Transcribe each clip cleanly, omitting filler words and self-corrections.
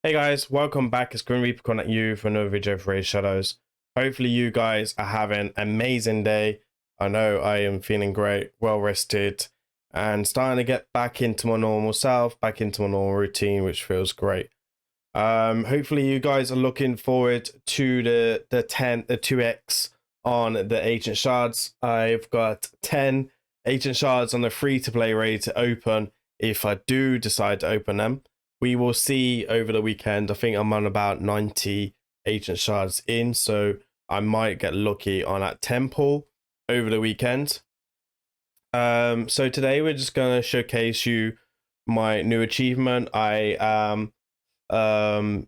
Hey guys, welcome back. It's Grim Reaper coming at you for another video of Raid Shadows. Hopefully you guys are having an amazing day. I know I am feeling great, well rested, and starting to get back into my normal self, back into my normal routine, which feels great. Hopefully you guys are looking forward to the 2x on the Ancient Shards. I've got 10 Ancient Shards on the free-to-play raid to open if I do decide to open them. We will see over the weekend. I think I'm on about 90 Ancient Shards in, so I might get lucky on that temple over the weekend. So today we're just gonna showcase you my new achievement. For daily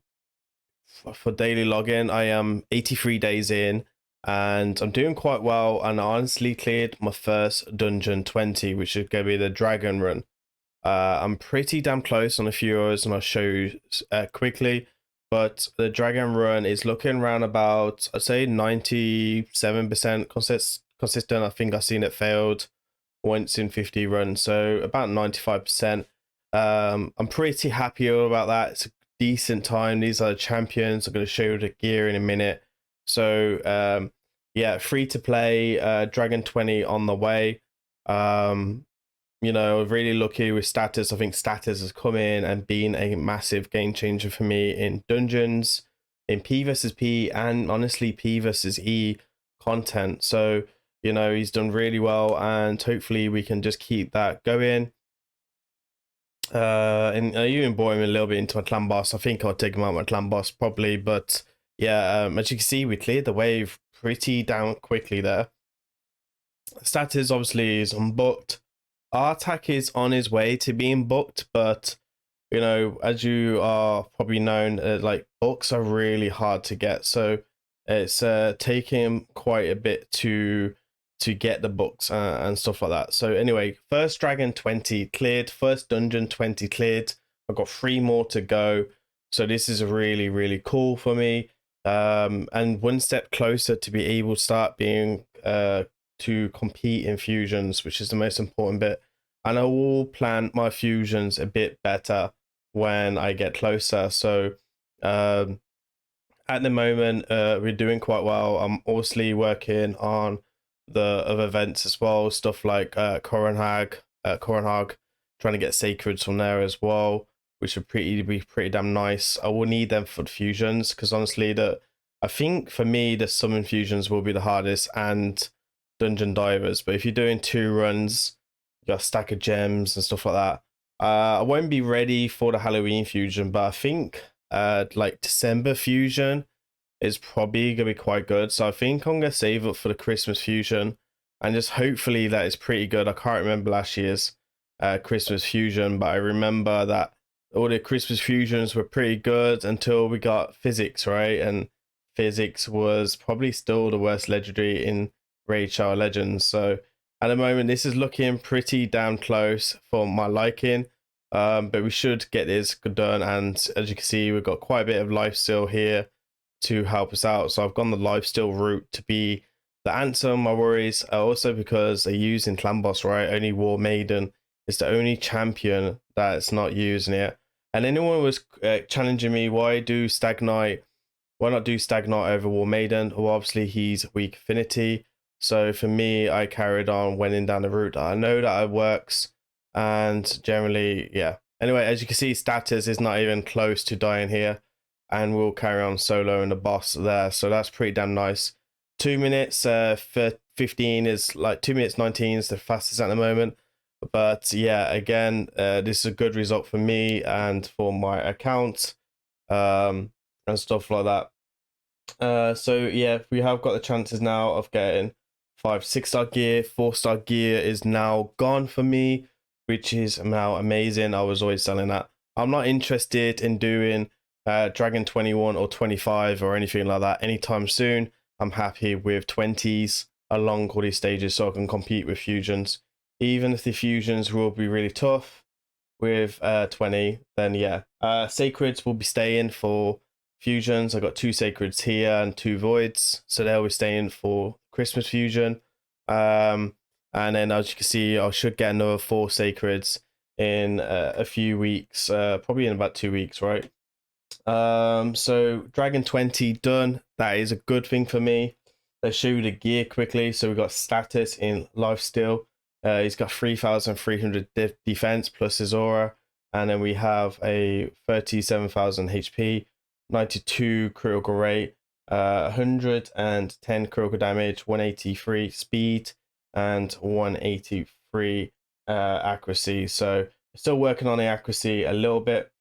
login, I am 83 days in, and I'm doing quite well. And I honestly cleared my first dungeon 20, which is gonna be the dragon run. I'm pretty damn close on a few hours, and I'll show you quickly. But the dragon run is looking around about, I'd say 97% consistent. I think I've seen it failed once in 50 runs, so about 95%. I'm pretty happy about that. It's a decent time. These are the champions. I'm going to show you the gear in a minute. So yeah, free to play, Dragon 20 on the way. Really lucky with status. I think status has come in and been a massive game changer for me in dungeons, in P versus P, and honestly P versus E content. So, he's done really well, and hopefully we can just keep that going. And you even brought him a little bit into my clan boss. I think I'll take him out my clan boss probably, but yeah, as you can see, we cleared the wave pretty damn quickly there. Status obviously is unbooked. Our attack is on his way to being booked, but as you are probably known, like books are really hard to get, so it's taking quite a bit to get the books and stuff like that. So anyway, first dragon 20 cleared, first dungeon 20 cleared. I've got 3 more to go, so this is really cool for me, and one step closer to be able to start being to compete in fusions, which is the most important bit. And I will plan my fusions a bit better when I get closer. So at the moment, we're doing quite well. I'm also working on the other events as well, stuff like Coronhag, trying to get sacreds from there as well, which would be pretty damn nice. I will need them for the fusions, because honestly, I think for me the summon fusions will be the hardest, and dungeon divers. But if you're doing 2 runs, you got a stack of gems and stuff like that. I won't be ready for the Halloween fusion, but I think like December fusion is probably gonna be quite good. So I think I'm gonna save up for the Christmas fusion, and just hopefully that is pretty good. I can't remember last year's Christmas fusion, but I remember that all the Christmas fusions were pretty good until we got physics, right? And physics was probably still the worst legendary in Raidshadowlegends. So at the moment, this is looking pretty damn close for my liking. But we should get this done, and as you can see, we've got quite a bit of lifesteal here to help us out. So I've gone the lifesteal route to be the answer on my worries. Also because they're using clan boss, right? Only War Maiden is the only champion that's not using it. And anyone was challenging me, why not do Stagnite over War Maiden? Well, obviously he's weak affinity. So for me, I carried on, went in down the route that I know that it works, and generally, yeah. Anyway, as you can see, status is not even close to dying here, and we'll carry on solo in the boss there. So that's pretty damn nice. 2 minutes 15 is like 2 minutes 19 is the fastest at the moment. But yeah, again, this is a good result for me and for my account, and stuff like that. So yeah, we have got the chances now of getting 5-6-star gear. 4-star gear is now gone for me, which is now amazing. I was always selling that. I'm not interested in doing Dragon 21 or 25 or anything like that anytime soon. I'm happy with 20s along all these stages, so I can compete with fusions. Even if the fusions will be really tough with 20, then yeah. Sacreds will be staying for fusions. I got 2 sacreds here and 2 voids, so they'll be staying for Christmas fusion. And then as you can see, I should get another 4 sacreds in a few weeks, probably in about 2 weeks, right? So Dragon 20 done. That is a good thing for me. Let's show you the gear quickly. So we got status in lifesteal. He's got 3,300 defense plus his aura, and then we have a 37,000 HP, 92 critical rate, 110 critical damage, 183 speed, and 183 accuracy. So still working on the accuracy a little bit.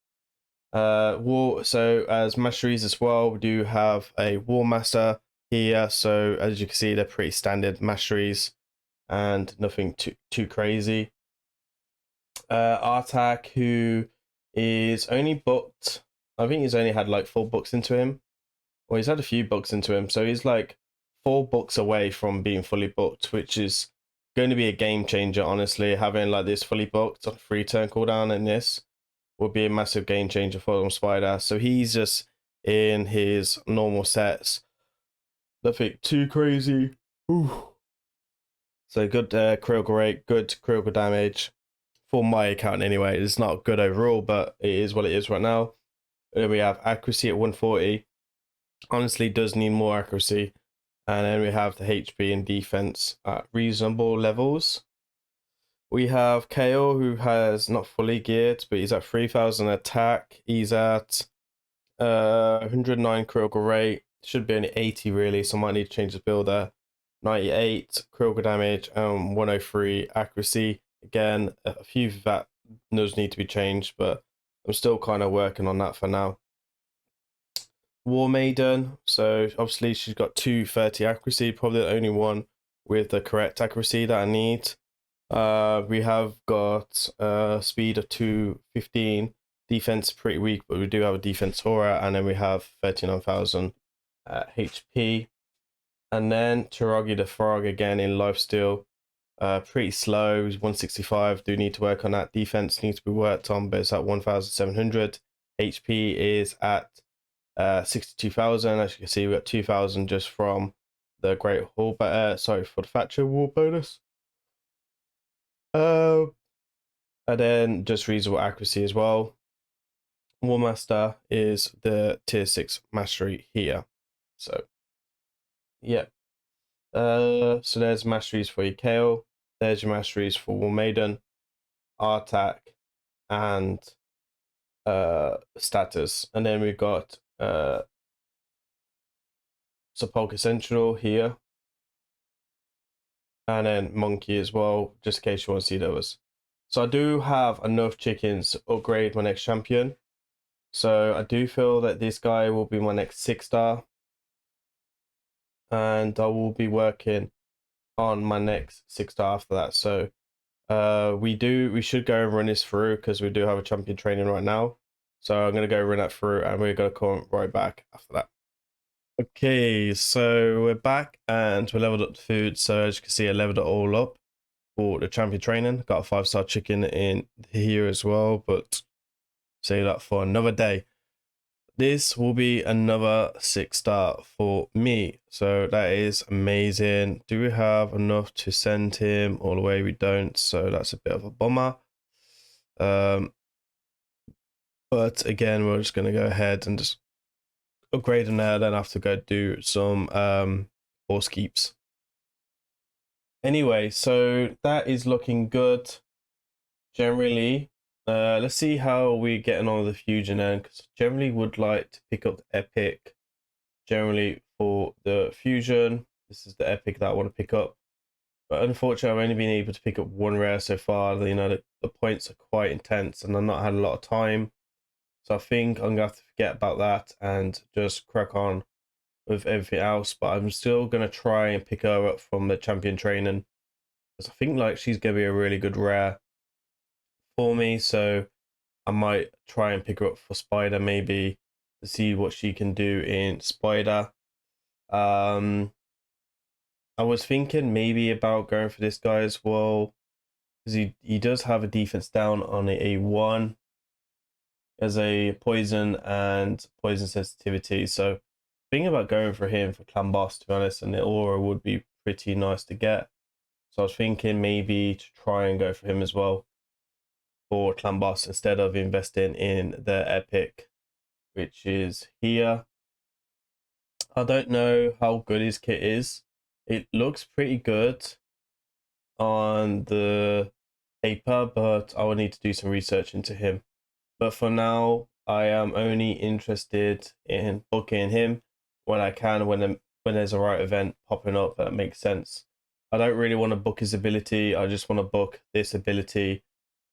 So as masteries as well, we do have a War Master here. So as you can see, they're pretty standard masteries and nothing too crazy. Artak, who is only booked, I think he's only had like 4 books into him, or he's had a few books into him, so he's like 4 books away from being fully booked, which is going to be a game changer. Honestly, having like this fully booked on 3 turn cooldown and this would be a massive game changer for Spider. So he's just in his normal sets, nothing too crazy. Ooh. So good critical rate, good critical damage for my account anyway. It's not good overall, but it is what it is right now. Then we have accuracy at 140. Honestly, does need more accuracy. And then we have the HP and defense at reasonable levels. We have KO, who has not fully geared, but he's at 3,000 attack. He's at 109 critical rate. Should be only 80 really, so I might need to change the build there. 98 critical damage and 103 accuracy. Again, a few of that does need to be changed, but I'm still kind of working on that for now. War Maiden, so obviously she's got 230 accuracy, probably the only one with the correct accuracy that I need. We have got speed of 215, defense pretty weak, but we do have a defense aura, and then we have 39,000 HP. And then Taragi the Frog again in lifesteal, pretty slow, 165, do need to work on that. Defense needs to be worked on, but it's at 1,700. HP is at 62,000. As you can see, we got 2,000 just from the Great Hall, sorry, for the Thatcher War bonus. And then just reasonable accuracy as well. War Master is the tier 6 mastery here. So yeah. So there's masteries for your KO. There's your masteries for War Maiden, Artak, and status. And then we've got Sepulchre Central here. And then Monkey as well, just in case you want to see those. So I do have enough chickens to upgrade my next champion. So I do feel that this guy will be my next 6-star. And I will be working on my next 6-star after that. So we should go and run this through because we do have a champion training right now. So I'm going to go run that through and we're going to come right back after that. Okay, so we're back and we leveled up the food. So as you can see, I leveled it all up for the champion training. Got a 5-star chicken in here as well, but save that for another day. This will be another 6-star for me, so that is amazing. Do we have enough to send him all the way? We don't, so that's a bit of a bummer. But again, we're just going to go ahead and just upgrade him there, then have to go do some horse keeps. Anyway, so that is looking good generally. Let's see how we're getting on with the fusion then, because generally would like to pick up the epic generally for the fusion. This is the epic that I want to pick up, but unfortunately I've only been able to pick up 1 rare so far. You know, the points are quite intense and I've not had a lot of time, so I think I'm gonna have to forget about that and just crack on with everything else. But I'm still gonna try and pick her up from the champion training, because I think like she's gonna be a really good rare for me, so I might try and pick her up for Spider maybe to see what she can do in Spider. I was thinking maybe about going for this guy as well, because he does have a defense down on a 1 as a poison and poison sensitivity, so thinking about going for him for clan boss, to be honest, and the aura would be pretty nice to get. So I was thinking maybe to try and go for him as well for clan boss instead of investing in the epic. which is here. I don't know how good his kit is. It looks pretty good on the paper, but I will need to do some research into him. But for now, I am only interested in booking him when I can, when there's a right event popping up that makes sense. I don't really want to book his ability. I just want to book this ability,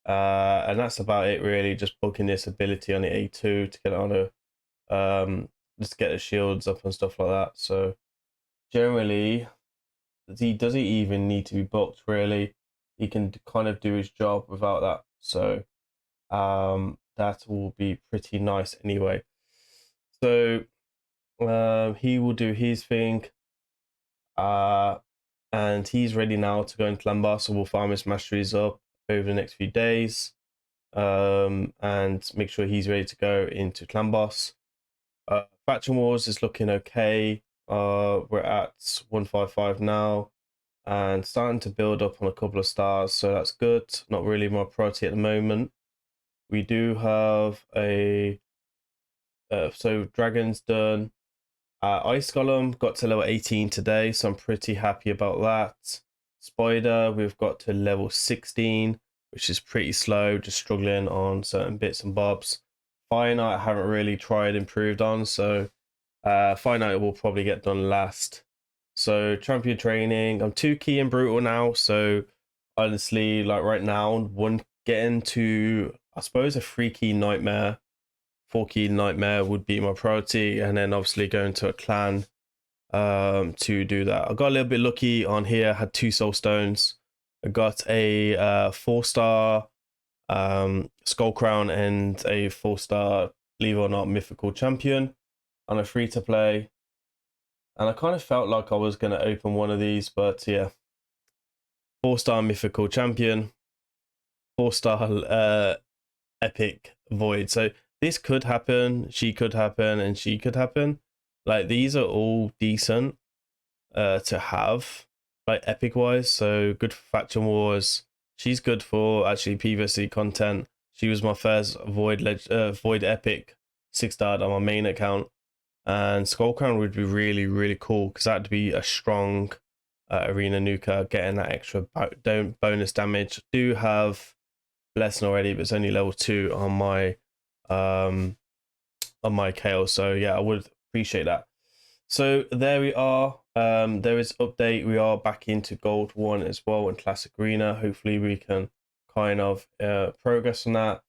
and that's about it really. Just booking this ability on the A2 to get on just get the shields up and stuff like that. So generally, he doesn't even need to be booked really. He can kind of do his job without that. So that will be pretty nice anyway. So he will do his thing, and he's ready now to go into Lambar, so we'll farm his masteries up over the next few days, and make sure he's ready to go into Clan Boss. Faction Wars is looking okay. We're at 155 now and starting to build up on a couple of stars, so that's good. Not really my priority at the moment. We do have a so Dragon's done. Ice Golem got to level 18 today, so I'm pretty happy about that. Spider, we've got to level 16, which is pretty slow, just struggling on certain bits and bobs. Fire Knight I haven't really tried improved on, so Fire Knight will probably get done last. So champion training, I'm 2 key and brutal now, so honestly, like right now, getting to, I suppose, a 3 key nightmare, 4 key nightmare would be my priority, and then obviously going to a clan to do that. I got a little bit lucky on here, had 2 soul stones. I got a 4-star skull crown and a 4-star, believe it or not, mythical champion on a free to play, and I kind of felt like I was going to open one of these, but yeah, 4-star mythical champion, 4-star epic void. So this could happen, she could happen, and she could happen. Like, these are all decent to have, like, epic wise. So good for faction wars. She's good for actually PvC content. She was my first void epic 6-starred on my main account, and Skull Crown would be really, really cool because that'd be a strong arena nuker, getting that extra bonus damage. I do have Blessing already, but it's only level 2 on my KO, so yeah, I would appreciate that. So there we are. There is update. We are back into Gold 1 as well in Classic Arena. Hopefully we can kind of progress on that.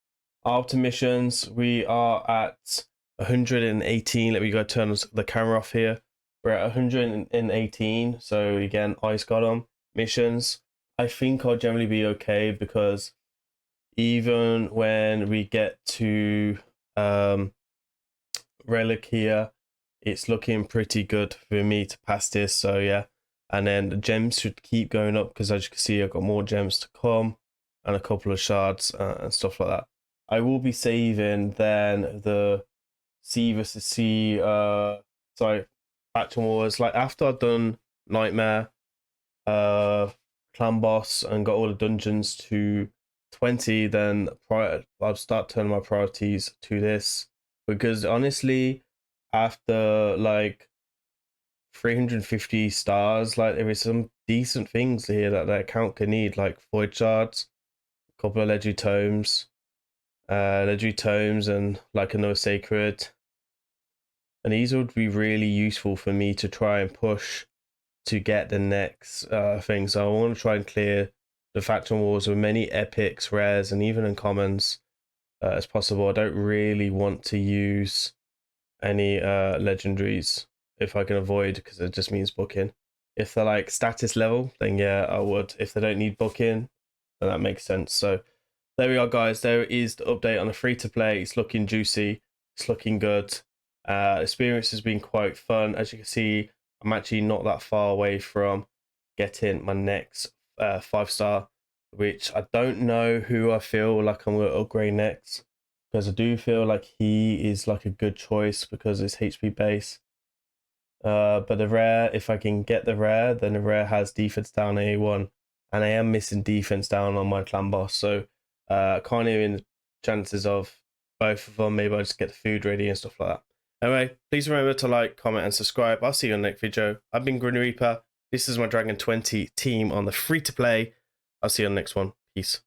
After missions, we are at 118. Let me go turn the camera off here. We're at 118. So again, Ice Golem missions. I think I'll generally be okay, because even when we get to Relic here, it's looking pretty good for me to pass this. So yeah, and then the gems should keep going up, because as you can see, I've got more gems to come and a couple of shards and stuff like that. I will be saving then the C versus C faction wars, like after I've done Nightmare, Clan Boss, and got all the dungeons to 20, then I'll start turning my priorities to this, because honestly, after like 350 stars, like there is some decent things here that the account can need, like void shards, a couple of legendary tomes, and like another sacred, and these would be really useful for me to try and push to get the next thing. So I want to try and clear the faction wars with many epics, rares, and even uncommons as possible. I don't really want to use any legendaries if I can avoid, because it just means booking. If they're like status level, then yeah, I would. If they don't need booking, then that makes sense. So there we are, guys. There is the update on the free to play. It's looking juicy. It's looking good. Experience has been quite fun. As you can see, I'm actually not that far away from getting my next 5-star, which I don't know who I feel like I'm going to upgrade next, because I do feel like he is like a good choice because it's HP base. But the rare, if I can get the rare, then the rare has defense down A1, and I am missing defense down on my clan boss, so kind of in chances of both of them. Maybe I'll just get the food ready and stuff like that. Anyway, please remember to like, comment, and subscribe. I'll see you in the next video. I've been Grim Reaper. This is my Dragon 20 team on the free-to-play. I'll see you on the next one. Peace.